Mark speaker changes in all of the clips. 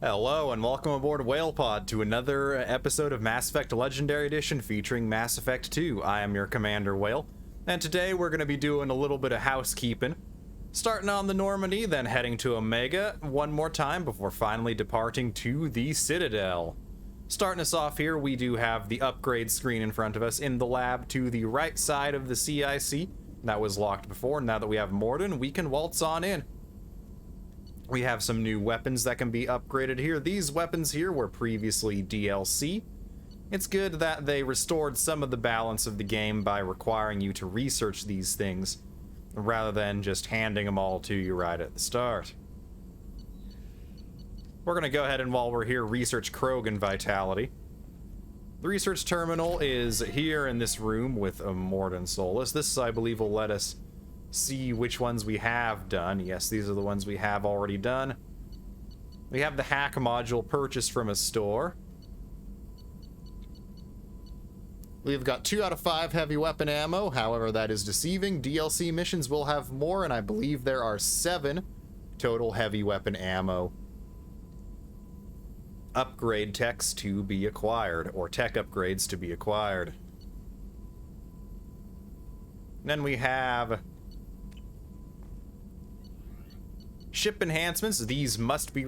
Speaker 1: Hello and welcome aboard WhalePod to another episode of Mass Effect Legendary Edition featuring Mass Effect 2. I am your Commander Whale, and today we're going to be doing a little bit of housekeeping. Starting on the Normandy, then heading to Omega one more time before finally departing to the Citadel. Starting us off here, we do have the upgrade screen in front of us in the lab to the right side of the CIC. That was locked before. Now that we have Morden, we can waltz on in. We have some new weapons that can be upgraded here. These weapons here were previously DLC. It's good that they restored some of the balance of the game by requiring you to research these things, rather than just handing them all to you right at the start. We're going to go ahead and, while we're here, research Krogan Vitality. The research terminal is here in this room with Morden Solus. This, I believe, will let us see which ones we have done. Yes, these are the ones we have already done. We have the hack module purchased from a store. We've got 2 out of 5 heavy weapon ammo, however that is deceiving. DLC missions will have more, and I believe there are 7 total heavy weapon ammo upgrade techs to be acquired, or tech upgrades to be acquired. Then we have ship enhancements. These must be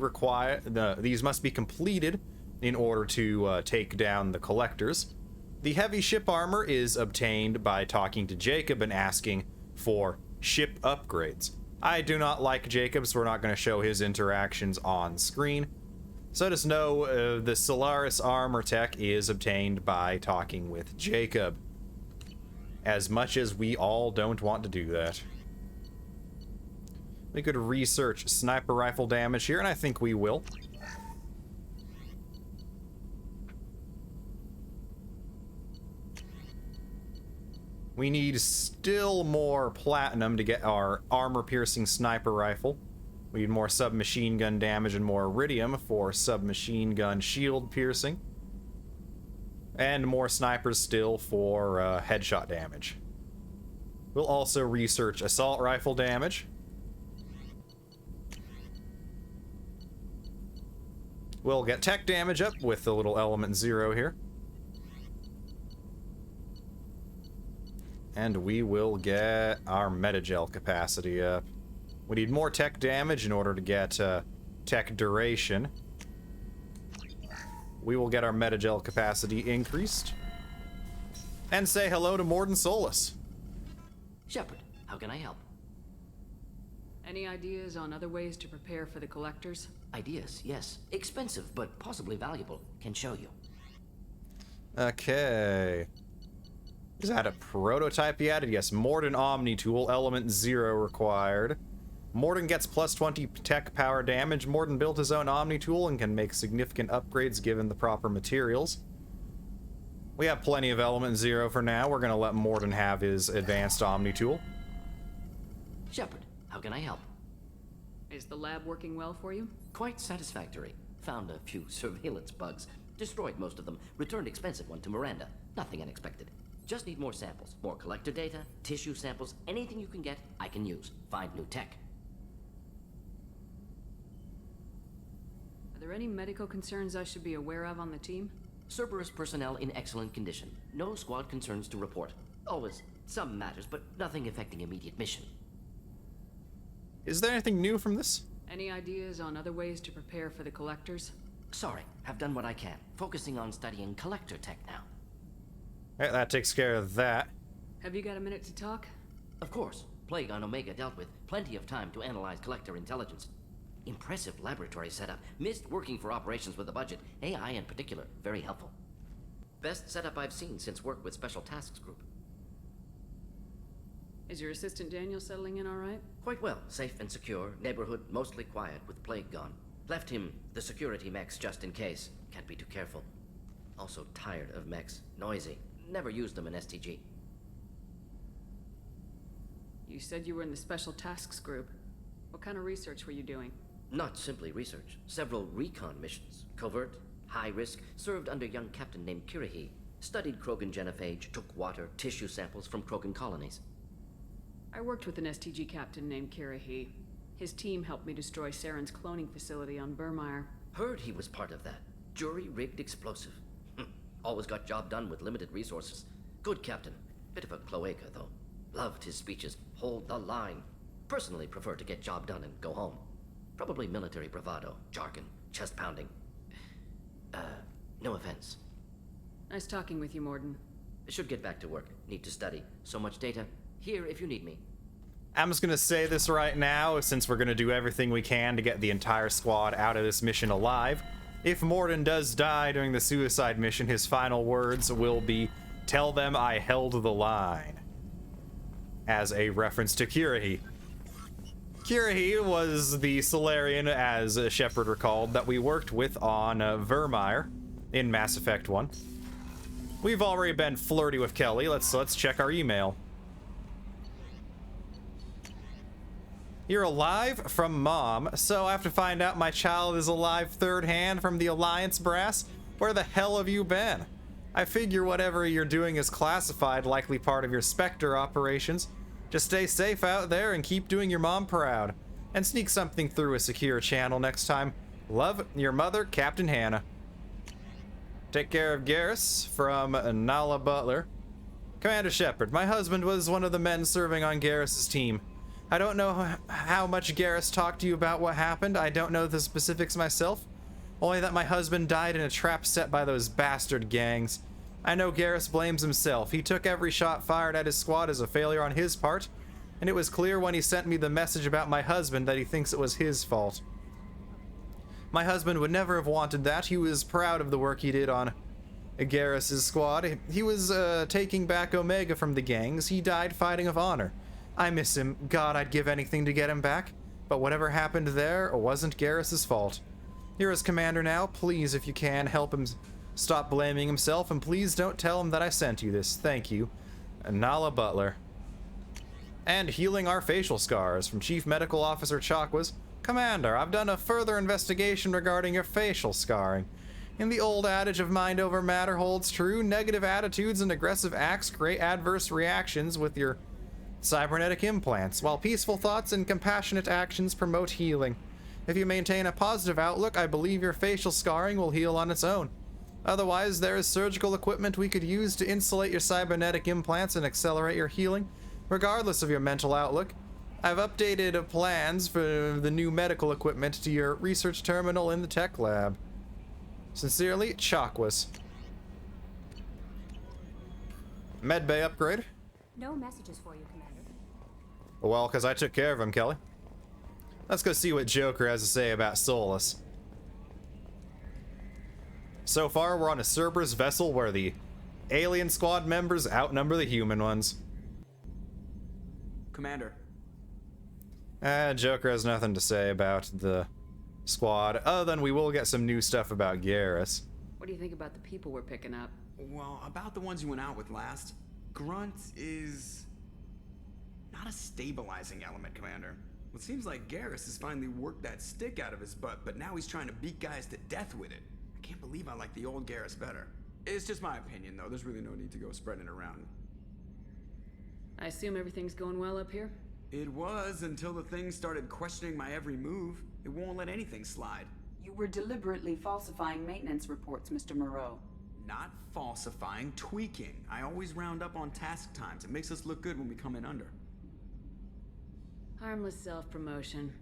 Speaker 1: these must be completed in order to take down the collectors. The heavy ship armor is obtained by talking to Jacob and asking for ship upgrades. I do not like Jacob, so we're not going to show his interactions on screen. So just know the Solaris armor tech is obtained by talking with Jacob. As much as we all don't want to do that. We could research sniper rifle damage here, and I think we will. We need still more platinum to get our armor-piercing sniper rifle. We need more submachine gun damage and more iridium for submachine gun shield piercing. And more snipers still for headshot damage. We'll also research assault rifle damage. We'll get tech damage up with the little element 0 here. And we will get our metagel capacity up. We need more tech damage in order to get tech duration. We will get our metagel capacity increased. And say hello to Morden Solus.
Speaker 2: Shepard, how can I help?
Speaker 3: Any ideas on other ways to prepare for the collectors?
Speaker 2: Ideas, yes. Expensive, but possibly valuable. Can show you.
Speaker 1: Okay. Is that a prototype he added? Yes, Morden Omni Tool, element 0 required. Morden gets plus 20 tech power damage. Morden built his own Omni Tool and can make significant upgrades given the proper materials. We have plenty of element 0 for now. We're going to let Morden have his advanced Omni Tool.
Speaker 2: Shepard, how can I help?
Speaker 3: Is the lab working well for you?
Speaker 2: Quite satisfactory. Found a few surveillance bugs. Destroyed most of them. Returned expensive one to Miranda. Nothing unexpected. Just need more samples. More collector data, tissue samples, anything you can get, I can use. Find new tech.
Speaker 3: Are there any medical concerns I should be aware of on the team?
Speaker 2: Cerberus personnel in excellent condition. No squad concerns to report. Always some matters, but nothing affecting immediate mission.
Speaker 1: Is there anything new from this?
Speaker 3: Any ideas on other ways to prepare for the collectors?
Speaker 2: Sorry, have done what I can. Focusing on studying collector tech now.
Speaker 1: Right, that takes care of that.
Speaker 3: Have you got a minute to talk?
Speaker 2: Of course. Plague on Omega dealt with. Plenty of time to analyze collector intelligence. Impressive laboratory setup. Missed working for operations with a budget. AI in particular. Very helpful. Best setup I've seen since work with Special Tasks Group.
Speaker 3: Is your assistant Daniel settling in all right?
Speaker 2: Quite well. Safe and secure. Neighborhood mostly quiet with Plague gone. Left him the security mechs just in case. Can't be too careful. Also tired of mechs. Noisy. Never used them in STG.
Speaker 3: You said you were in the Special Tasks Group. What kind of research were you doing?
Speaker 2: Not simply research. Several recon missions. Covert, high risk, served under a young captain named Kirahi. Studied Krogan genophage, took water, tissue samples from Krogan colonies.
Speaker 3: I worked with an STG captain named Kirahi. His team helped me destroy Saren's cloning facility on Burmire.
Speaker 2: Heard he was part of that. Jury-rigged explosive. Always got job done with limited resources. Good captain. Bit of a cloaca, though. Loved his speeches. Hold the line. Personally prefer to get job done and go home. Probably military bravado, jargon, chest pounding. No offense.
Speaker 3: Nice talking with you, Morden.
Speaker 2: Should get back to work. Need to study. So much data. Here if you need me.
Speaker 1: I'm just gonna say this right now, since we're gonna do everything we can to get the entire squad out of this mission alive. If Morden does die during the suicide mission, his final words will be, "Tell them I held the line." As a reference to Kirahi. Kirahi was the Solarian, as Shepard recalled, that we worked with on Vermeer in Mass Effect 1. We've already been flirty with Kelly. Let's check our email. You're alive? From Mom. So I have to find out my child is alive third hand from the Alliance brass? Where the hell have you been? I figure whatever you're doing is classified, likely part of your Spectre operations. Just stay safe out there and keep doing your mom proud. And sneak something through a secure channel next time. Love, your mother, Captain Hannah. Take care of Garrus from Nala Butler. Commander Shepard, my husband was one of the men serving on Garrus's team. I don't know how much Garrus talked to you about what happened. I don't know the specifics myself. Only that my husband died in a trap set by those bastard gangs. I know Garrus blames himself. He took every shot fired at his squad as a failure on his part, and it was clear when he sent me the message about my husband that he thinks it was his fault. My husband would never have wanted that. He was proud of the work he did on Garrus's squad. He was taking back Omega from the gangs. He died fighting with honor. I miss him. God, I'd give anything to get him back. But whatever happened there wasn't Garrus's fault. You're his commander now. Please, if you can, help him stop blaming himself, and please don't tell him that I sent you this. Thank you. Nala Butler. And healing our facial scars from Chief Medical Officer Chakwas. Commander, I've done a further investigation regarding your facial scarring. And the old adage of mind over matter holds true. Negative attitudes and aggressive acts create adverse reactions with your cybernetic implants, while peaceful thoughts and compassionate actions promote healing. If you maintain a positive outlook, I believe your facial scarring will heal on its own. Otherwise, there is surgical equipment we could use to insulate your cybernetic implants and accelerate your healing, regardless of your mental outlook. I've updated plans for the new medical equipment to your research terminal in the tech lab. Sincerely, Chakwas. Medbay upgrade?
Speaker 4: No messages for you, Commander.
Speaker 1: Well, because I took care of him, Kelly. Let's go see what Joker has to say about Solus. So far, we're on a Cerberus vessel where the alien squad members outnumber the human ones.
Speaker 5: Commander.
Speaker 1: Joker has nothing to say about the squad, other than we will get some new stuff about Garrus.
Speaker 3: What do you think about the people we're picking up?
Speaker 5: Well, about the ones you went out with last, Grunt is not a stabilizing element, Commander. It seems like Garrus has finally worked that stick out of his butt, but now he's trying to beat guys to death with it. I can't believe I like the old Garrus better. It's just my opinion, though. There's really no need to go spreading it around.
Speaker 3: I assume everything's going well up here?
Speaker 5: It was until the thing started questioning my every move. It won't let anything slide.
Speaker 6: You were deliberately falsifying maintenance reports, Mr. Moreau.
Speaker 5: Not falsifying, tweaking. I always round up on task times. It makes us look good when we come in under.
Speaker 3: Harmless self-promotion.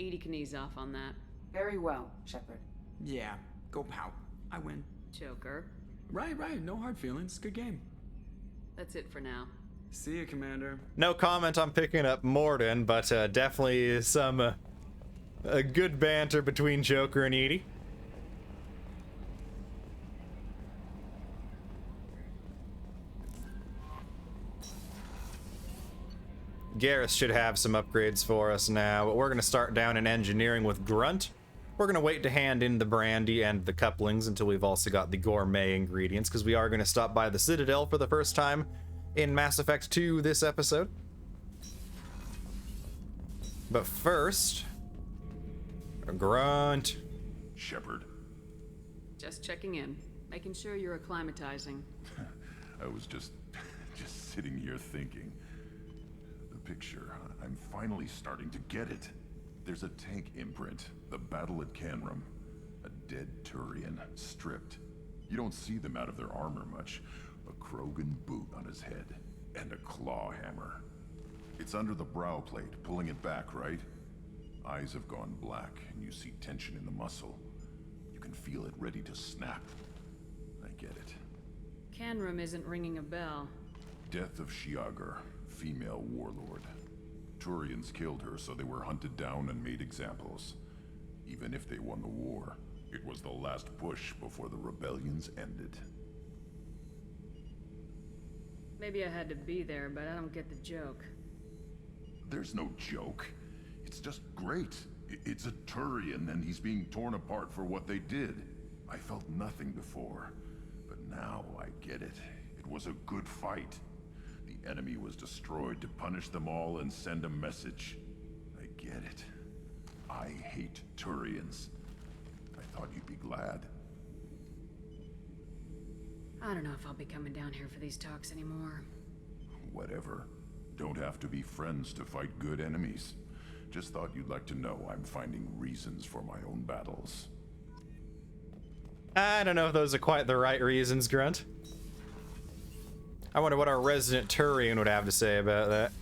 Speaker 3: Edie can ease off on that.
Speaker 6: Very well, Shepard.
Speaker 5: Yeah, go pout. I win.
Speaker 3: Joker.
Speaker 5: Right. No hard feelings. Good game.
Speaker 3: That's it for now.
Speaker 5: See you, Commander.
Speaker 1: No comment on picking up Morden, but definitely some a good banter between Joker and Edie. Garrus should have some upgrades for us now, but we're going to start down in engineering with Grunt. We're going to wait to hand in the brandy and the couplings until we've also got the gourmet ingredients, because we are going to stop by the Citadel for the first time in Mass Effect 2 this episode. But first, Grunt.
Speaker 7: Shepard.
Speaker 3: Just checking in. Making sure you're acclimatizing.
Speaker 7: I was just sitting here thinking. The picture, I'm finally starting to get it. There's a tank imprint, the battle at Canrum. A dead Turian, stripped. You don't see them out of their armor much. A Krogan boot on his head, and a claw hammer. It's under the brow plate, pulling it back, right? Eyes have gone black, and you see tension in the muscle. You can feel it ready to snap. I get it.
Speaker 3: Canrum isn't ringing a bell.
Speaker 7: Death of Shiagar, female warlord. Turians killed her, so they were hunted down and made examples. Even if they won the war, it was the last push before the rebellions ended.
Speaker 3: Maybe I had to be there, but I don't get the joke.
Speaker 7: There's no joke. It's just great. It's a Turian, and he's being torn apart for what they did. I felt nothing before, but now I get it. It was a good fight. The enemy was destroyed to punish them all and send a message. I get it. I hate Turians. I thought you'd be glad.
Speaker 3: I don't know if I'll be coming down here for these talks anymore.
Speaker 7: Whatever. Don't have to be friends to fight good enemies. Just thought you'd like to know I'm finding reasons for my own battles.
Speaker 1: I don't know if those are quite the right reasons, Grunt. I wonder what our resident Turian would have to say about that.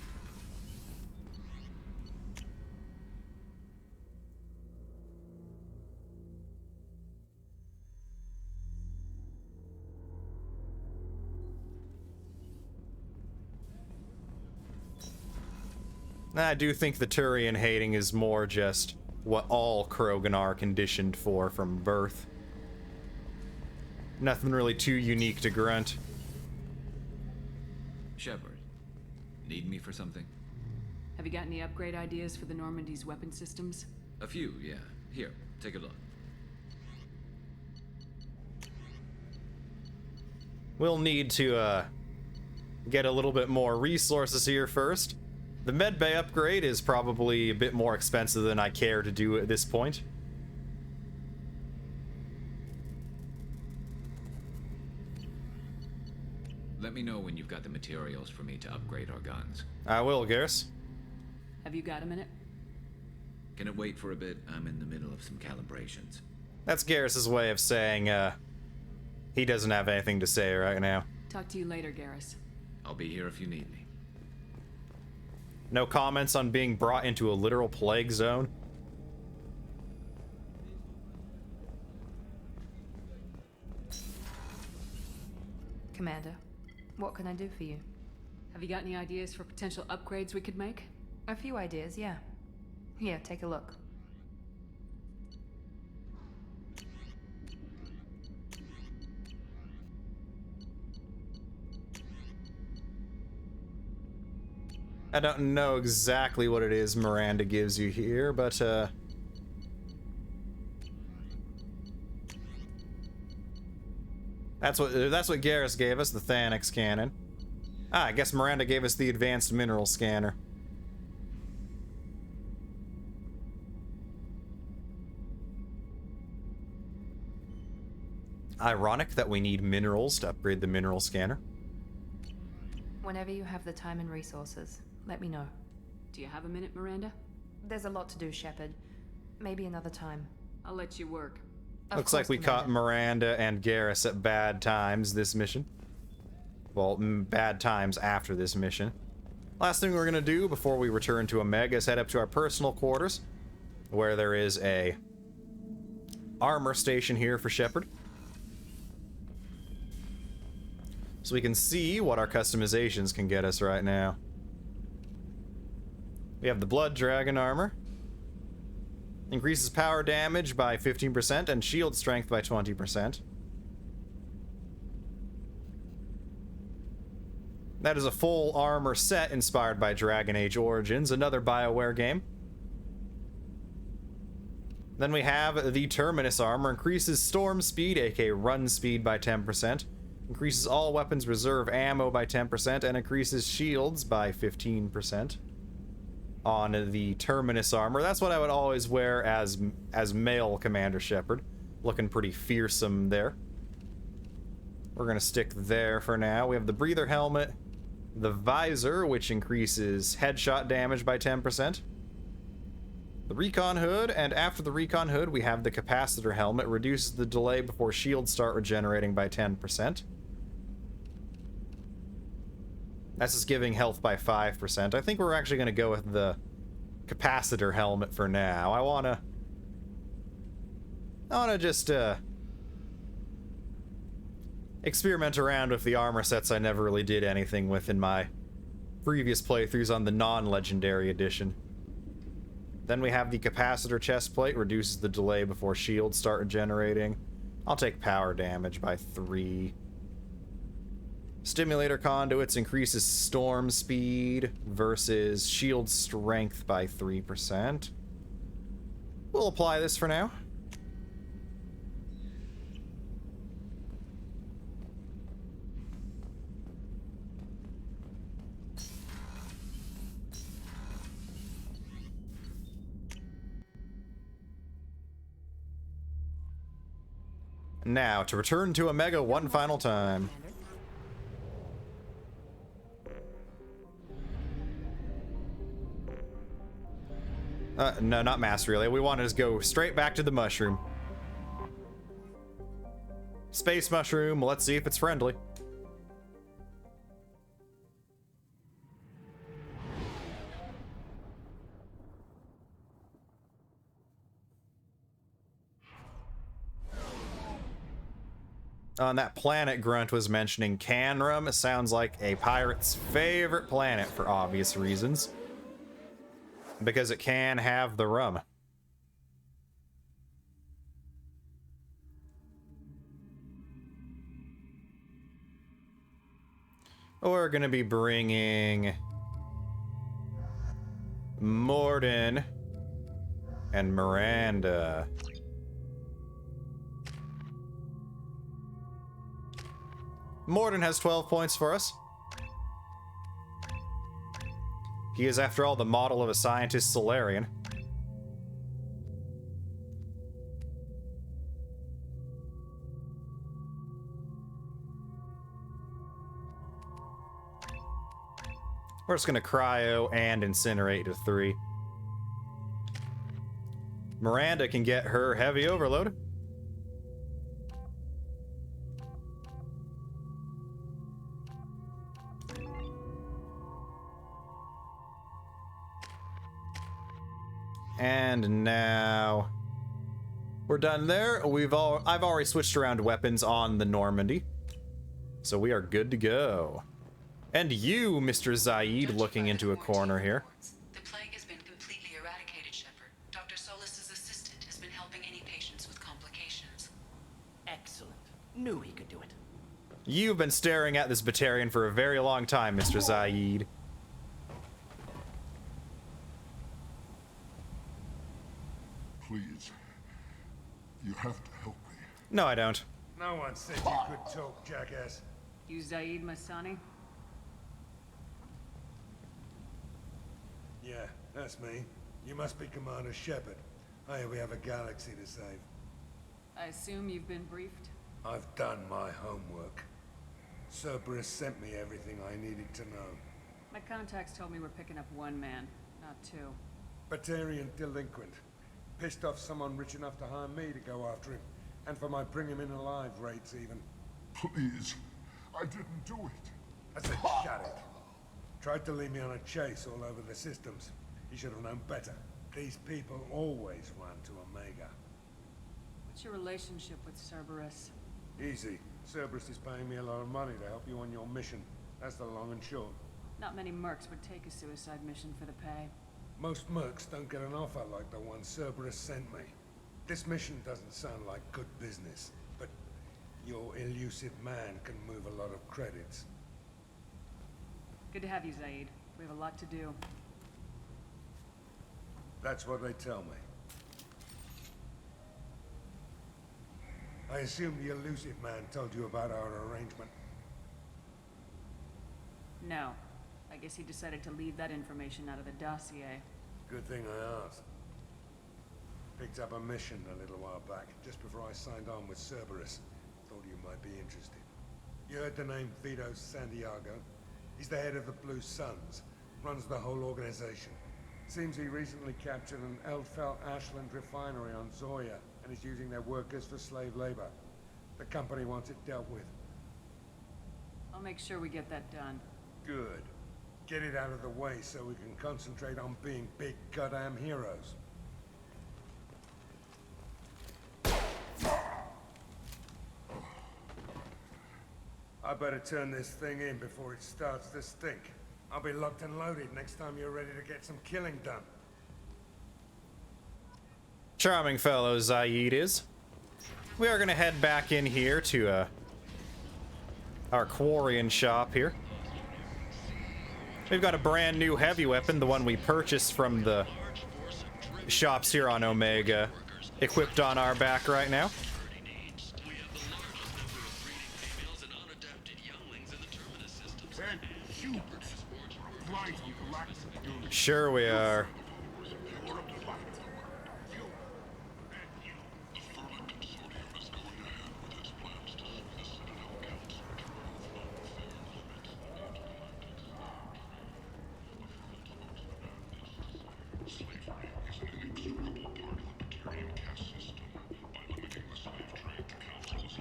Speaker 1: I do think the Turian hating is more just what all Krogan are conditioned for from birth. Nothing really too unique to Grunt.
Speaker 8: Shepard, need me for something?
Speaker 3: Have you got any upgrade ideas for the Normandy's weapon systems?
Speaker 8: A few, yeah. Here, take a look.
Speaker 1: We'll need to get a little bit more resources here first. The medbay upgrade is probably a bit more expensive than I care to do at this point.
Speaker 8: Let me know when you've got the materials for me to upgrade our guns.
Speaker 1: I will, Garrus.
Speaker 3: Have you got a minute?
Speaker 8: Can it wait for a bit? I'm in the middle of some calibrations.
Speaker 1: That's Garrus's way of saying, he doesn't have anything to say right now.
Speaker 3: Talk to you later, Garrus.
Speaker 8: I'll be here if you need me.
Speaker 1: No comments on being brought into a literal plague zone?
Speaker 9: Commander, what can I do for you?
Speaker 3: Have you got any ideas for potential upgrades we could make?
Speaker 9: A few ideas, yeah. Here, take a look.
Speaker 1: I don't know exactly what it is Miranda gives you here, but that's what Garrus gave us, the Thanix cannon. I guess Miranda gave us the advanced mineral scanner. Ironic that we need minerals to upgrade the mineral scanner.
Speaker 9: Whenever you have the time and resources, let me know.
Speaker 3: Do you have a minute, Miranda?
Speaker 9: There's a lot to do, Shepard. Maybe another time.
Speaker 3: I'll let you work.
Speaker 1: Looks like we caught Miranda and Garrus at bad times this mission. Well, bad times after this mission. Last thing we're gonna do before we return to Omega is head up to our personal quarters, where there is a armor station here for Shepard. So we can see what our customizations can get us right now. We have the Blood Dragon armor. Increases power damage by 15% and shield strength by 20%. That is a full armor set inspired by Dragon Age Origins, another BioWare game. Then we have the Terminus armor. Increases storm speed, aka run speed, by 10%. Increases all weapons reserve ammo by 10% and increases shields by 15% on the Terminus armor. That's what I would always wear as male Commander Shepard. Looking pretty fearsome there. We're gonna stick there for now. We have the breather helmet, the visor, which increases headshot damage by 10%. The recon hood, and after the recon hood, we have the capacitor helmet. Reduces the delay before shields start regenerating by 10%. That's just giving health by 5%. I think we're actually going to go with the capacitor helmet for now. I want to just experiment around with the armor sets I never really did anything with in my previous playthroughs on the non-legendary edition. Then we have the capacitor chest plate, reduces the delay before shields start regenerating. I'll take power damage by 3. Stimulator conduits increases storm speed versus shield strength by 3%. We'll apply this for now. Now, to return to Omega one final time. No, not mass relay. We want to just go straight back to the mushroom. Space mushroom, let's see if it's friendly. And that planet Grunt was mentioning, Canrum, sounds like a pirate's favorite planet for obvious reasons. Because it can have the rum. We're gonna be bringing Morden and Miranda. Morden has 12 points for us. He is, after all, the model of a scientist Solarian. We're just gonna cryo and incinerate to 3. Miranda can get her heavy overload. And now we're done there. I've already switched around weapons on the Normandy, so we are good to go. And you, Mr. Zaid, looking into a corner here.
Speaker 6: The plague has been completely eradicated, Shepard. Dr. Solis's assistant has been helping any patients with complications.
Speaker 2: Excellent. Knew he could do it.
Speaker 1: You've been staring at this Batarian for a very long time, Mr. Zaid.
Speaker 7: Please. You have to help me.
Speaker 1: No, I don't.
Speaker 10: No one said you could talk, jackass.
Speaker 3: You Zaid Masani?
Speaker 10: Yeah, that's me. You must be Commander Shepard. I hear we have a galaxy to save.
Speaker 3: I assume you've been briefed?
Speaker 10: I've done my homework. Cerberus sent me everything I needed to know.
Speaker 3: My contacts told me we're picking up 1 man, not 2.
Speaker 10: Batarian delinquent. Pissed off someone rich enough to hire me to go after him. And for my bring him in alive rates even.
Speaker 7: Please. I didn't do it.
Speaker 10: I said shut it. Tried to lead me on a chase all over the systems. He should have known better. These people always run to Omega.
Speaker 3: What's your relationship with Cerberus?
Speaker 10: Easy. Cerberus is paying me a lot of money to help you on your mission. That's the long and short.
Speaker 3: Not many mercs would take a suicide mission for the pay.
Speaker 10: Most mercs don't get an offer like the one Cerberus sent me. This mission doesn't sound like good business, but your elusive man can move a lot of credits.
Speaker 3: Good to have you, Zaid. We have a lot to do.
Speaker 10: That's what they tell me. I assume the elusive man told you about our arrangement.
Speaker 3: No. I guess he decided to leave that information out of the dossier.
Speaker 10: Good thing I asked. Picked up a mission a little while back, just before I signed on with Cerberus. Thought you might be interested. You heard the name Vito Santiago? He's the head of the Blue Suns. Runs the whole organization. Seems he recently captured an Eldfell Ashland refinery on Zoya and is using their workers for slave labor. The company wants it dealt with.
Speaker 3: I'll make sure we get that done.
Speaker 10: Good. Get it out of the way so we can concentrate on being big goddamn heroes. I better turn this thing in before it starts to stink. I'll be locked and loaded next time you're ready to get some killing done.
Speaker 1: Charming fellow Zaid is. We are gonna head back in here to our Quarian shop here. We've got a brand new heavy weapon, the one we purchased from the shops here on Omega, equipped on our back right now. Sure we are.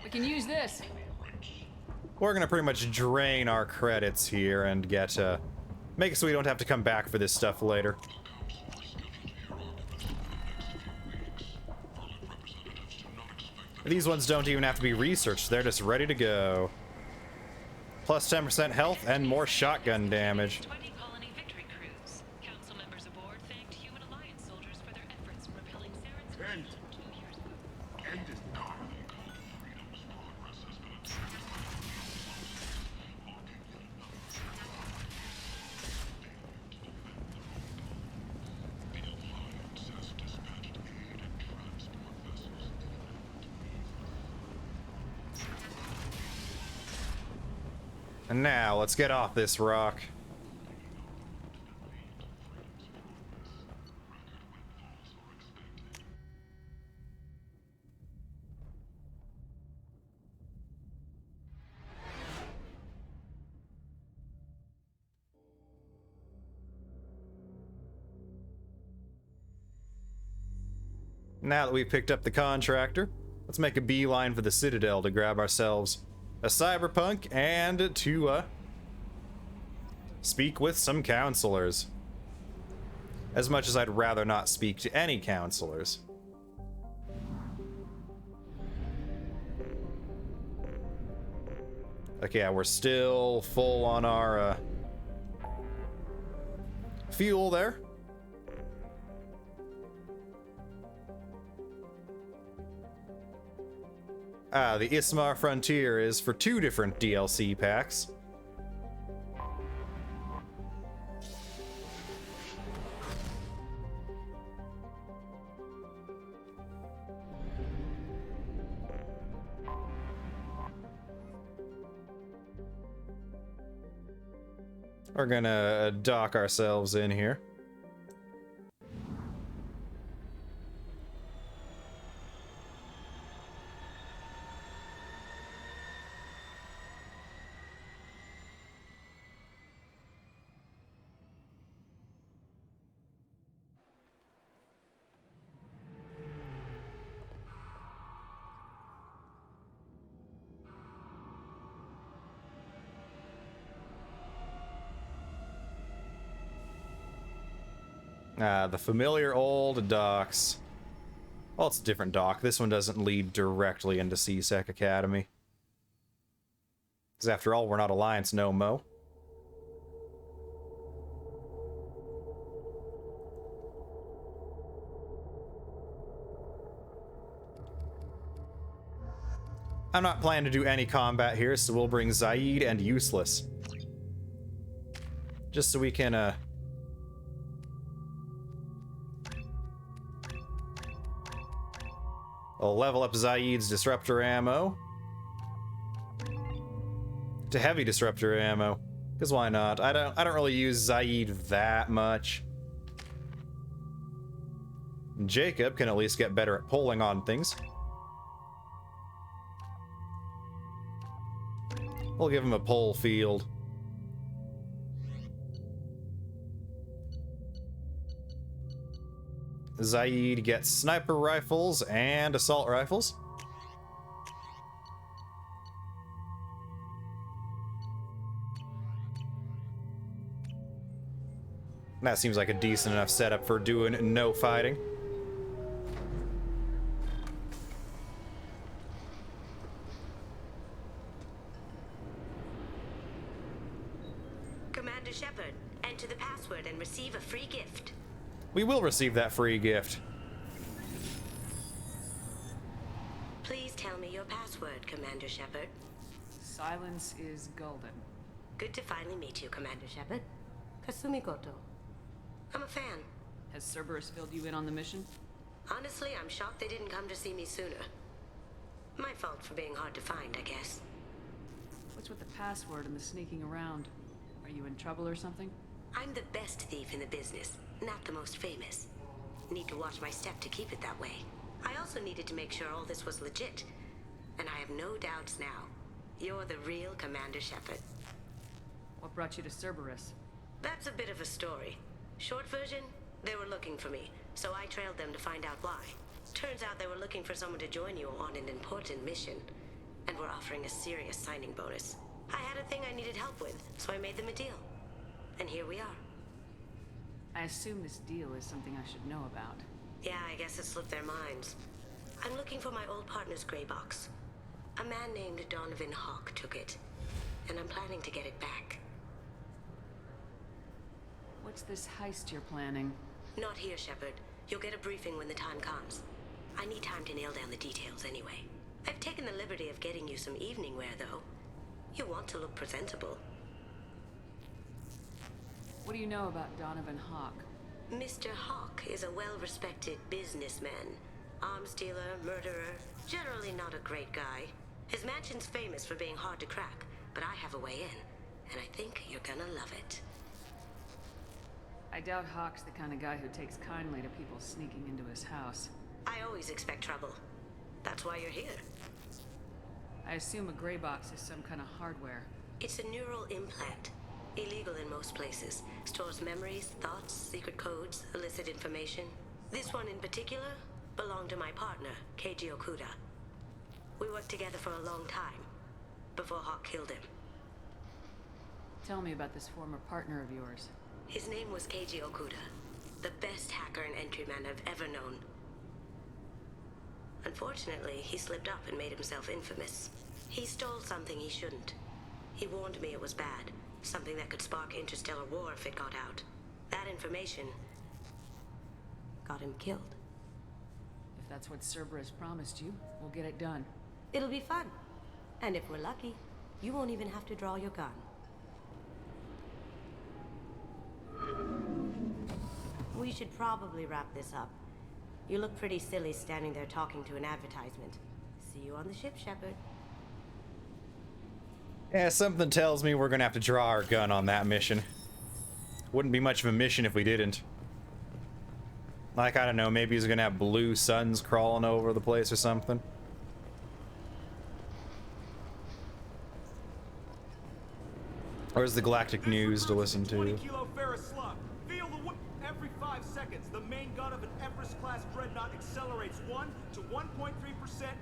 Speaker 3: We can use this.
Speaker 1: We're gonna pretty much drain our credits here and get, make it so we don't have to come back for this stuff later. These ones don't even have to be researched, they're just ready to go. Plus 10% health and more shotgun damage.
Speaker 11: 20 colony victory crews. Council members aboard thanked Human Alliance soldiers for their efforts repelling Cerberus.
Speaker 1: And now, let's get off this rock. Now that we've picked up the contractor, let's make a beeline for the Citadel to grab ourselves a cyberpunk and to speak with some counselors. As much as I'd rather not speak to any counselors. Okay, yeah, we're still full on our fuel there. The Ismar Frontier is for 2 different DLC packs. We're gonna dock ourselves in here. The familiar old docks. Well, it's a different dock. This one doesn't lead directly into CSEC Academy. Because after all, we're not Alliance no mo. I'm not planning to do any combat here, so we'll bring Zaid and Useless. Just so we can, I'll level up Zaid's disruptor ammo to heavy disruptor ammo, because why not? I don't really use Zaid that much. Jacob can at least get better at pulling on things. We'll give him a pull field. Zaid gets sniper rifles and assault rifles. That seems like a decent enough setup for doing no fighting.
Speaker 12: Commander Shepard, enter the password and receive a free gift.
Speaker 1: We will receive that free gift.
Speaker 12: Please tell me your password, Commander Shepard.
Speaker 3: Silence is golden.
Speaker 12: Good to finally meet you, Commander Shepard. Kasumi Goto. I'm a fan.
Speaker 3: Has Cerberus filled you in on the mission?
Speaker 12: Honestly, I'm shocked they didn't come to see me sooner. My fault for being hard to find, I guess.
Speaker 3: What's with the password and the sneaking around? Are you in trouble or something?
Speaker 12: I'm the best thief in the business, not the most famous. Need to watch my step to keep it that way. I also needed to make sure all this was legit. And I have no doubts now. You're the real Commander Shepard.
Speaker 3: What brought you to Cerberus?
Speaker 12: That's a bit of a story. Short version, they were looking for me, so I trailed them to find out why. Turns out they were looking for someone to join you on an important mission, and were offering a serious signing bonus. I had a thing I needed help with, so I made them a deal. And here we are.
Speaker 3: I assume this deal is something I should know about.
Speaker 12: Yeah, I guess it slipped their minds. I'm looking for my old partner's gray box. A man named Donovan Hawk took it, and I'm planning to get it back.
Speaker 3: What's this heist you're planning?
Speaker 12: Not here, Shepard. You'll get a briefing when the time comes. I need time to nail down the details anyway. I've taken the liberty of getting you some evening wear, though. You want to look presentable.
Speaker 3: What do you know about Donovan Hawk?
Speaker 12: Mr. Hawk is a well-respected businessman. Arms dealer, murderer, generally not a great guy. His mansion's famous for being hard to crack, but I have a way in, and I think you're gonna love it.
Speaker 3: I doubt Hawk's the kind of guy who takes kindly to people sneaking into his house.
Speaker 12: I always expect trouble. That's why you're here.
Speaker 3: I assume a gray box is some kind of hardware.
Speaker 12: It's a neural implant. Illegal in most places. Stores memories, thoughts, secret codes, illicit information. This one in particular belonged to my partner, Keiji Okuda. We worked together for a long time, before Hawk killed him.
Speaker 3: Tell me about this former partner of yours.
Speaker 12: His name was Keiji Okuda, the best hacker and entryman I've ever known. Unfortunately, he slipped up and made himself infamous. He stole something he shouldn't. He warned me it was bad, something that could spark interstellar war if it got out. That information got him killed.
Speaker 3: If that's what Cerberus promised you, we'll get it done.
Speaker 12: It'll be fun. And if we're lucky, you won't even have to draw your gun. We should probably wrap this up. You look pretty silly standing there talking to an advertisement. See you on the ship, Shepard.
Speaker 1: Yeah, something tells me we're gonna have to draw our gun on that mission. Wouldn't be much of a mission if we didn't. Like, I don't know, maybe he's gonna have blue suns crawling over the place or something. Or is the Galactic News to listen to?
Speaker 13: 20 kilo ferrous slug. Feel the every 5 seconds, the main gun of an Everest-class dreadnought accelerates 1 to 1.3%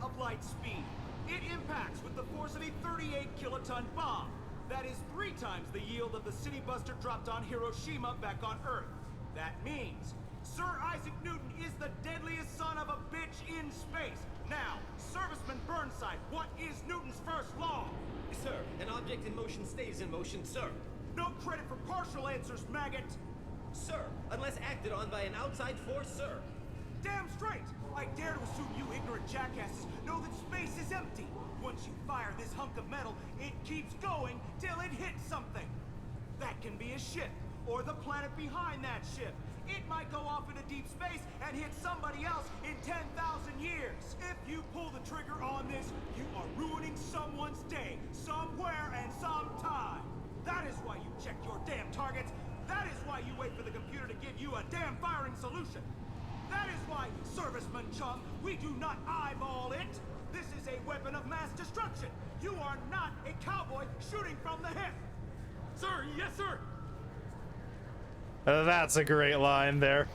Speaker 13: of light speed. It impacts with the force of a 38-kiloton bomb. That is 3 times the yield of the city buster dropped on Hiroshima back on Earth. That means Sir Isaac Newton is the deadliest son of a bitch in space. Now, Serviceman Burnside, what is Newton's first law?
Speaker 14: Sir, an object in motion stays in motion, sir.
Speaker 13: No credit for partial answers, maggot!
Speaker 14: Sir, unless acted on by an outside force, sir.
Speaker 13: Damn straight! I dare to assume you ignorant jackasses know that space is empty. Once you fire this hunk of metal, it keeps going till it hits something. That can be a ship, or the planet behind that ship. It might go off into deep space and hit somebody else in 10,000 years. If you pull the trigger on this, you are ruining someone's day, somewhere and sometime. That is why you check your damn targets. That is why you wait for the computer to give you a damn firing solution. That is why, Serviceman Chum, we do not eyeball it. This is a weapon of mass destruction. You are not a cowboy shooting from the hip. Sir, yes, sir.
Speaker 1: That's a great line there.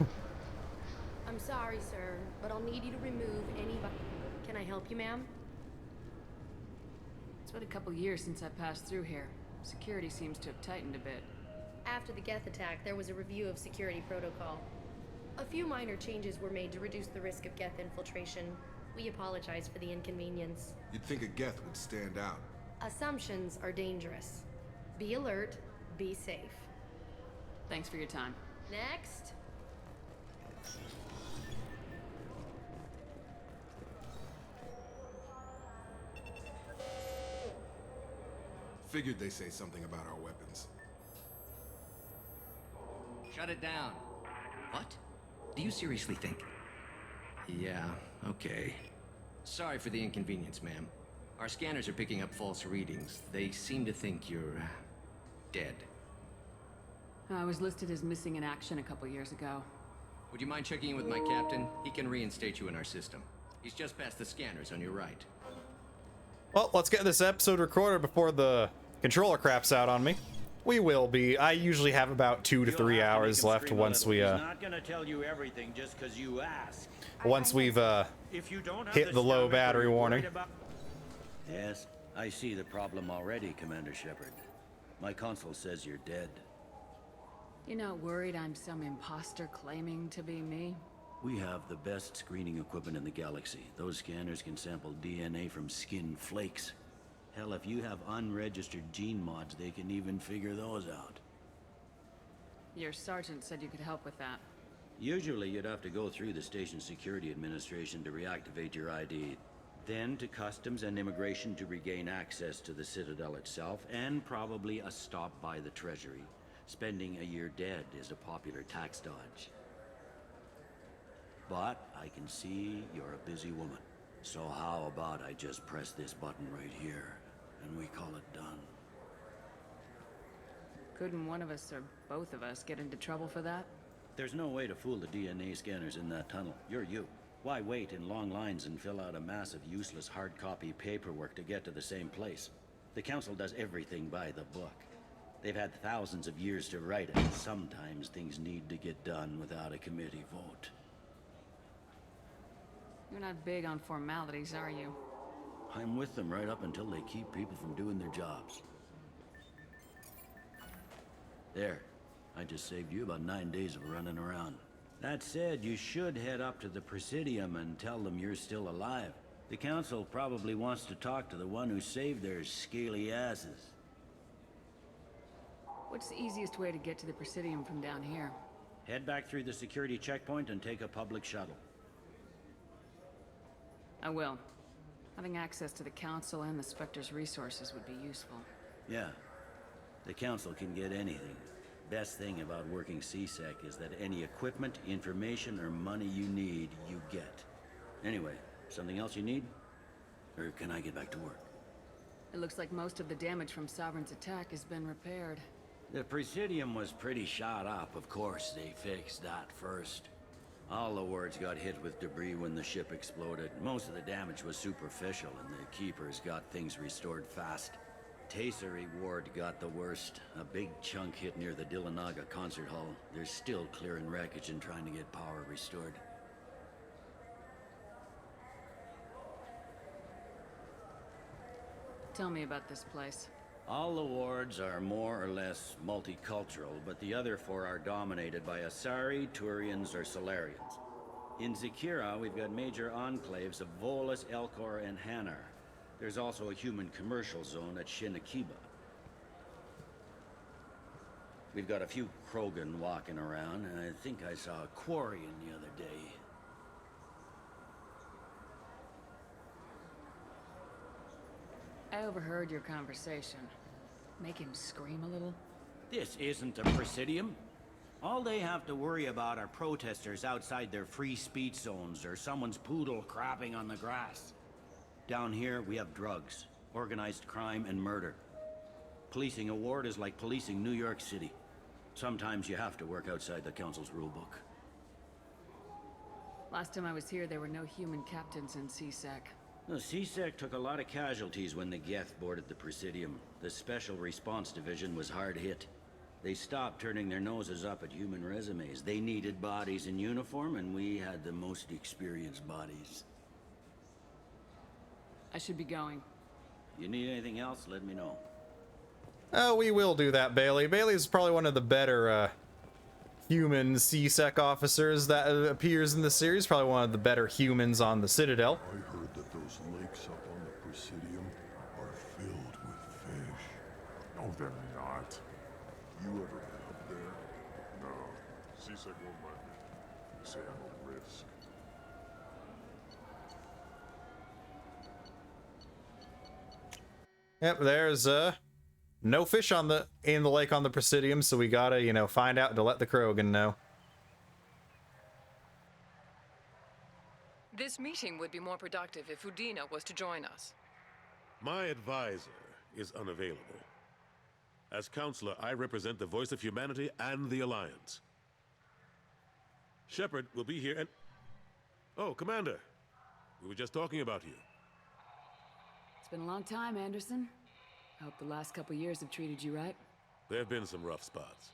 Speaker 12: I'm
Speaker 15: I'm sorry, sir, but I'll need you to remove any... Can I help you, ma'am?
Speaker 3: It's been a couple years since I passed through here. Security seems to have tightened a bit.
Speaker 15: After the Geth attack, there was a review of security protocol. A few minor changes were made to reduce the risk of Geth infiltration. We apologize for the inconvenience.
Speaker 16: You'd think a Geth would stand out.
Speaker 15: Assumptions are dangerous. Be alert, be safe.
Speaker 3: Thanks for your time.
Speaker 15: Next.
Speaker 16: Figured they say something about our weapons.
Speaker 2: Shut it down. What? Do you seriously think? Yeah, okay. Sorry for the inconvenience, ma'am. Our scanners are picking up false readings. They seem to think you're... dead.
Speaker 3: I was listed as missing in action a couple years ago.
Speaker 2: Would you mind checking in with my captain? He can reinstate you in our system. He's just past the scanners on your right.
Speaker 1: Well, let's get this episode recorded before the controller craps out on me. We will be. I usually have about 2 to 3 hours left once we
Speaker 17: not gonna tell you everything just because you ask.
Speaker 1: once we've
Speaker 17: If you don't have
Speaker 1: hit the low battery warning.
Speaker 17: Yes, I see the problem already, Commander Shepard. My console says you're dead.
Speaker 3: You're not worried I'm some imposter claiming to be me?
Speaker 17: We have the best screening equipment in the galaxy. Those scanners can sample DNA from skin flakes. Hell, if you have unregistered gene mods, they can even figure those out.
Speaker 3: Your sergeant said you could help with that.
Speaker 17: Usually you'd have to go through the station security administration to reactivate your ID. Then to customs and immigration to regain access to the Citadel itself, and probably a stop by the Treasury. Spending a year dead is a popular tax dodge. But I can see you're a busy woman. So how about I just press this button right here, and we call it done?
Speaker 3: Couldn't one of us or both of us get into trouble for that?
Speaker 17: There's no way to fool the DNA scanners in that tunnel. You're you. Why wait in long lines and fill out a massive useless hard copy paperwork to get to the same place? The Council does everything by the book. They've had thousands of years to write it. Sometimes things need to get done without a committee vote.
Speaker 3: You're not big on formalities, are you?
Speaker 17: I'm with them right up until they keep people from doing their jobs. There. I just saved you about 9 days of running around. That said, you should head up to the Presidium and tell them you're still alive. The Council probably wants to talk to the one who saved their scaly asses.
Speaker 3: What's the easiest way to get to the Presidium from down here?
Speaker 17: Head back through the security checkpoint and take a public shuttle.
Speaker 3: I will. Having access to the Council and the Spectre's resources would be useful.
Speaker 17: Yeah. The Council can get anything. Best thing about working CSEC is that any equipment, information, or money you need, you get. Anyway, something else you need? Or can I get back to work?
Speaker 3: It looks like most of the damage from Sovereign's attack has been repaired.
Speaker 17: The Presidium was pretty shot up. Of course, they fixed that first. All the wards got hit with debris when the ship exploded. Most of the damage was superficial, and the Keepers got things restored fast. Tasery Ward got the worst. A big chunk hit near the Dillanaga concert hall. They're still clearing wreckage and trying to get power restored.
Speaker 3: Tell me about this place.
Speaker 17: All the wards are more or less multicultural, but the other 4 are dominated by Asari, Turians, or Solarians. In Zakira, we've got major enclaves of Volus, Elcor, and Hanar. There's also a human commercial zone at Shinakiba. We've got a few Krogan walking around, and I think I saw a Quarian the other day.
Speaker 3: I overheard your conversation. Make him scream a little?
Speaker 17: This isn't a Presidium. All they have to worry about are protesters outside their free speech zones or someone's poodle crapping on the grass. Down here, we have drugs, organized crime, and murder. Policing a ward is like policing New York City. Sometimes you have to work outside the Council's rulebook.
Speaker 3: Last time I was here, there were no human captains in CSEC.
Speaker 17: The CSEC took a lot of casualties when the Geth boarded the Presidium. The Special Response Division was hard hit. They stopped turning their noses up at human resumes. They needed bodies in uniform, and we had the most experienced bodies.
Speaker 3: I should be going.
Speaker 17: You need anything else, let me know.
Speaker 1: Oh, we will do that, Bailey. Bailey's probably one of the better human CSEC officers that appears in the series. Probably one of the better humans on the Citadel.
Speaker 7: I heard that those lakes up on the Presidium are filled with fish.
Speaker 18: No, they're not. You ever been up there? No. CSEC won't let me. They say I'm a risk.
Speaker 1: Yep, there's no fish in the lake on the Presidium, so we gotta, you know, find out to let the Krogan know.
Speaker 19: This meeting would be more productive if Udina was to join us.
Speaker 20: My advisor is unavailable. As counselor, I represent the voice of humanity and the Alliance. Shepard will be here and... Oh, Commander. We were just talking about you.
Speaker 3: It's been a long time, Anderson. I hope the last couple years have treated you right.
Speaker 20: There have been some rough spots.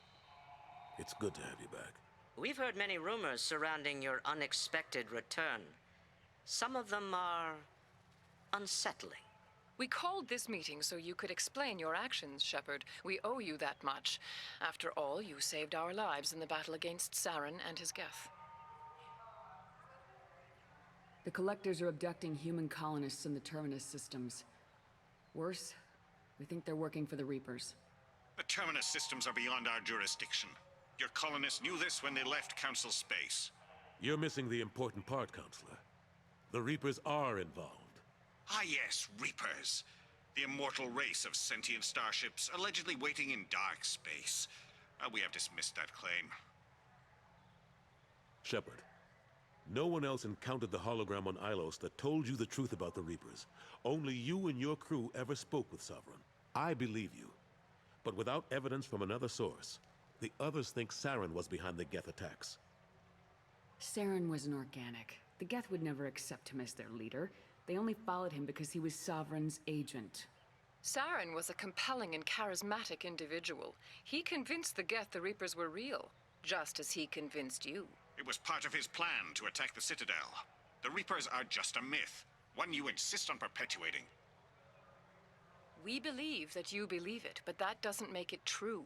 Speaker 20: It's good to have you back.
Speaker 12: We've heard many rumors surrounding your unexpected return. Some of them are unsettling.
Speaker 19: We called this meeting so you could explain your actions, Shepard. We owe you that much. After all, you saved our lives in the battle against Saren and his Geth.
Speaker 3: The Collectors are abducting human colonists in the Terminus systems. Worse, we think they're working for the Reapers.
Speaker 21: The Terminus systems are beyond our jurisdiction. Your colonists knew this when they left Council space.
Speaker 20: You're missing the important part, Counselor. The Reapers are involved.
Speaker 21: Ah yes, Reapers. The immortal race of sentient starships allegedly waiting in dark space. We have dismissed that claim.
Speaker 20: Shepard, no one else encountered the hologram on Ilos that told you the truth about the Reapers. Only you and your crew ever spoke with Sovereign. I believe you. But without evidence from another source, the others think Saren was behind the Geth attacks.
Speaker 3: Saren was an organic. The Geth would never accept him as their leader. They only followed him because he was Sovereign's agent.
Speaker 19: Saren was a compelling and charismatic individual. He convinced the Geth the Reapers were real, just as he convinced you.
Speaker 21: It was part of his plan to attack the Citadel. The Reapers are just a myth, one you insist on perpetuating.
Speaker 19: We believe that you believe it, but that doesn't make it true.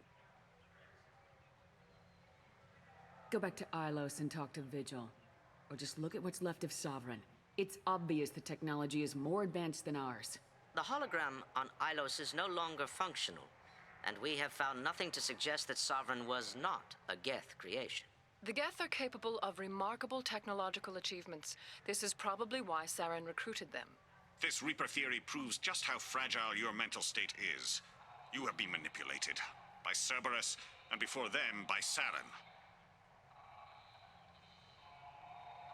Speaker 3: Go back to Ilos and talk to Vigil. Or just look at what's left of Sovereign. It's obvious the technology is more advanced than ours.
Speaker 12: The hologram on Ilos is no longer functional, and we have found nothing to suggest that Sovereign was not a Geth creation.
Speaker 19: The Geth are capable of remarkable technological achievements. This is probably why Saren recruited them.
Speaker 21: This Reaper theory proves just how fragile your mental state is. You have been manipulated by Cerberus, and before them, by Saren.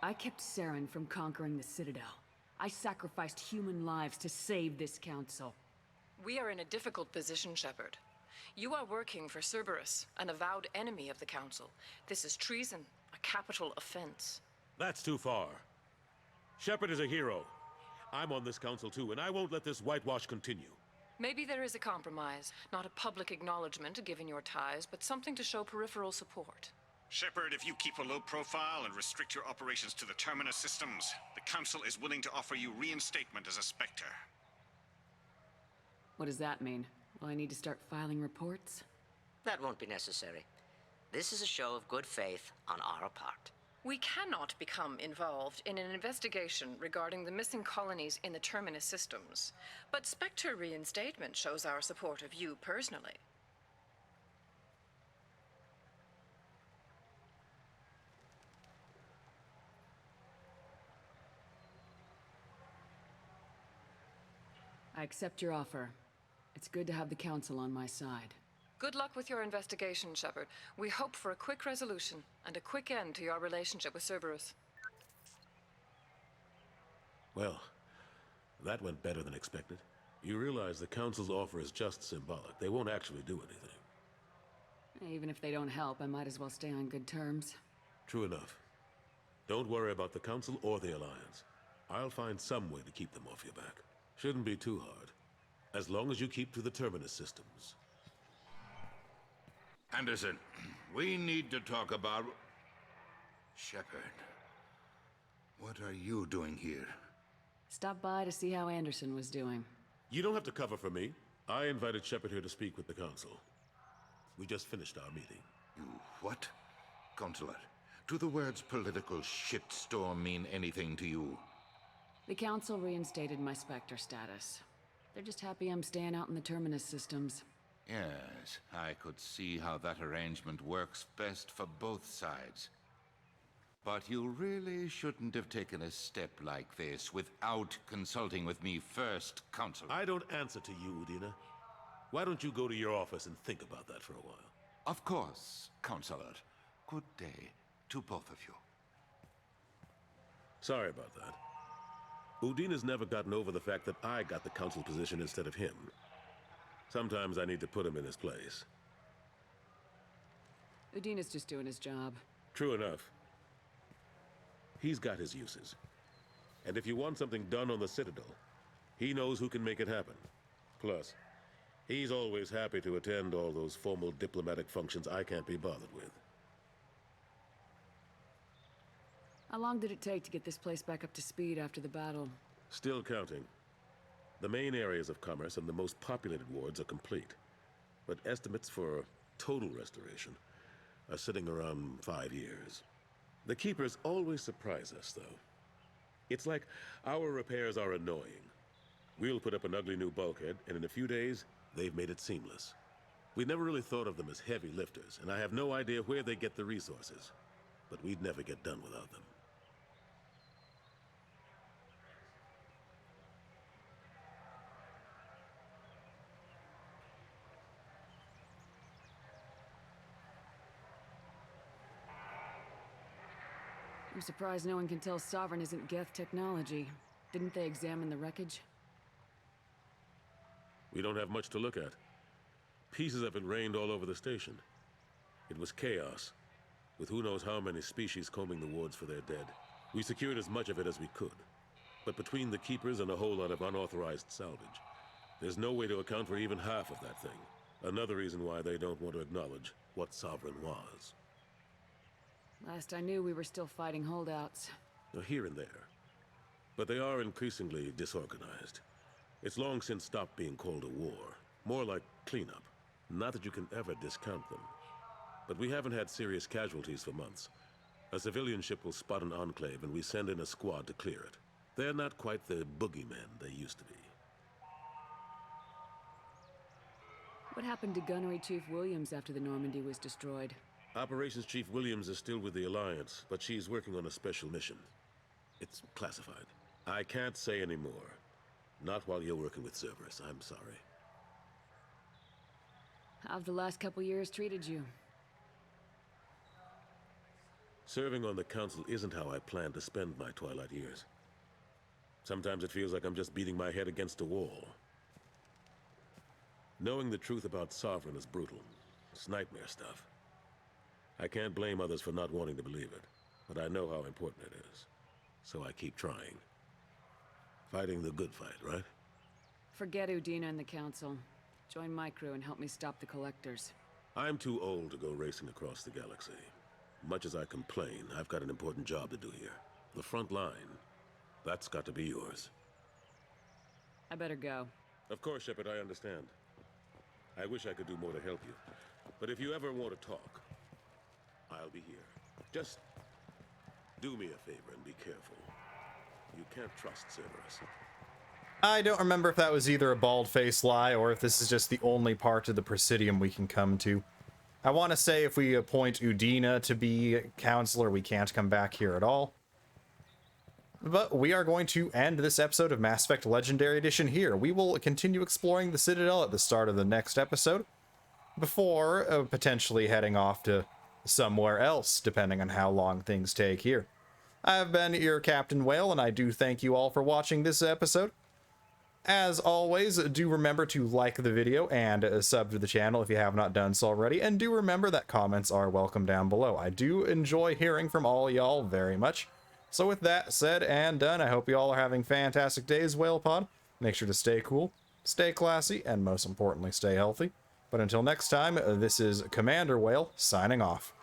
Speaker 3: I kept Saren from conquering the Citadel. I sacrificed human lives to save this council.
Speaker 19: We are in a difficult position, Shepard. You are working for Cerberus, an avowed enemy of the Council. This is treason, a capital offense.
Speaker 20: That's too far. Shepard is a hero. I'm on this council too, and I won't let this whitewash continue.
Speaker 19: Maybe there is a compromise. Not a public acknowledgement given your ties, but something to show peripheral support.
Speaker 21: Shepard, if you keep a low profile and restrict your operations to the Terminus systems, the Council is willing to offer you reinstatement as a Spectre.
Speaker 3: What does that mean? Will I need to start filing reports?
Speaker 12: That won't be necessary. This is a show of good faith on our part.
Speaker 19: We cannot become involved in an investigation regarding the missing colonies in the Terminus systems, but Spectre reinstatement shows our support of you personally.
Speaker 3: I accept your offer. It's good to have the Council on my side.
Speaker 19: Good luck with your investigation, Shepard. We hope for a quick resolution and a quick end to your relationship with Cerberus.
Speaker 20: Well, that went better than expected. You realize the Council's offer is just symbolic. They won't actually do anything.
Speaker 3: Even if they don't help, I might as well stay on good terms.
Speaker 20: True enough. Don't worry about the Council or the Alliance. I'll find some way to keep them off your back. Shouldn't be too hard. As long as you keep to the Terminus systems.
Speaker 4: Anderson, we need to talk about... Shepard, what are you doing here?
Speaker 3: Stopped by to see how Anderson was doing.
Speaker 20: You don't have to cover for me. I invited Shepard here to speak with the Council. We just finished our meeting.
Speaker 4: You what? Counselor, do the words political shitstorm mean anything to you?
Speaker 3: The Council reinstated my Spectre status. They're just happy I'm staying out in the Terminus systems.
Speaker 4: Yes, I could see how that arrangement works best for both sides. But you really shouldn't have taken a step like this without consulting with me first, Counselor.
Speaker 20: I don't answer to you, Udina. Why don't you go to your office and think about that for a while?
Speaker 4: Of course, Counselor. Good day to both of you.
Speaker 20: Sorry about that. Udina's never gotten over the fact that I got the Council position instead of him. Sometimes I need to put him in his place.
Speaker 3: Udina's just doing his job.
Speaker 20: True enough. He's got his uses. And if you want something done on the Citadel, he knows who can make it happen. Plus, he's always happy to attend all those formal diplomatic functions I can't be bothered with.
Speaker 3: How long did it take to get this place back up to speed after the battle?
Speaker 20: Still counting. The main areas of commerce and the most populated wards are complete. But estimates for total restoration are sitting around 5 years. The Keepers always surprise us, though. It's like our repairs are annoying. We'll put up an ugly new bulkhead, and in a few days, they've made it seamless. We never really thought of them as heavy lifters, and I have no idea where they get the resources. But we'd never get done without them.
Speaker 3: I'm surprised no one can tell Sovereign isn't Geth technology. Didn't they examine the wreckage?
Speaker 20: We don't have much to look at. Pieces have been rained all over the station. It was chaos, with who knows how many species combing the wards for their dead. We secured as much of it as we could. But between the Keepers and a whole lot of unauthorized salvage, there's no way to account for even half of that thing. Another reason why they don't want to acknowledge what Sovereign was.
Speaker 3: Last I knew, we were still fighting holdouts.
Speaker 20: Here and there. But they are increasingly disorganized. It's long since stopped being called a war. More like cleanup. Not that you can ever discount them. But we haven't had serious casualties for months. A civilian ship will spot an enclave and we send in a squad to clear it. They're not quite the boogeymen they used to be.
Speaker 3: What happened to Gunnery Chief Williams after the Normandy was destroyed?
Speaker 20: Operations Chief Williams is still with the Alliance, but she's working on a special mission. It's classified. I can't say any more. Not while you're working with Cerberus, I'm sorry.
Speaker 3: How've the last couple years treated you?
Speaker 20: Serving on the Council isn't how I plan to spend my twilight years. Sometimes it feels like I'm just beating my head against a wall. Knowing the truth about Sovereign is brutal. It's nightmare stuff. I can't blame others for not wanting to believe it, but I know how important it is. So I keep trying. Fighting the good fight, right?
Speaker 3: Forget Udina and the Council. Join my crew and help me stop the Collectors.
Speaker 20: I'm too old to go racing across the galaxy. Much as I complain, I've got an important job to do here. The front line. That's got to be yours.
Speaker 3: I better go.
Speaker 20: Of course, Shepard, I understand. I wish I could do more to help you. But if you ever want to talk, I'll be here. Just do me a favor and be careful. You can't trust Cerberus.
Speaker 1: I don't remember if that was either a bald-faced lie or if this is just the only part of the Presidium we can come to. I want to say if we appoint Udina to be Counselor, we can't come back here at all. But we are going to end this episode of Mass Effect Legendary Edition here. We will continue exploring the Citadel at the start of the next episode, before potentially heading off to somewhere else, depending on how long things take here. I've been your Captain Whale, and I do thank you all for watching this episode. As always, do remember to like the video and sub to the channel if you have not done so already, and do remember that comments are welcome down below. I do enjoy hearing from all y'all very much. So with that said and done, I hope you all are having fantastic days, WhalePod. Make sure to stay cool, stay classy, and most importantly, stay healthy. But until next time, this is Commander Whale signing off.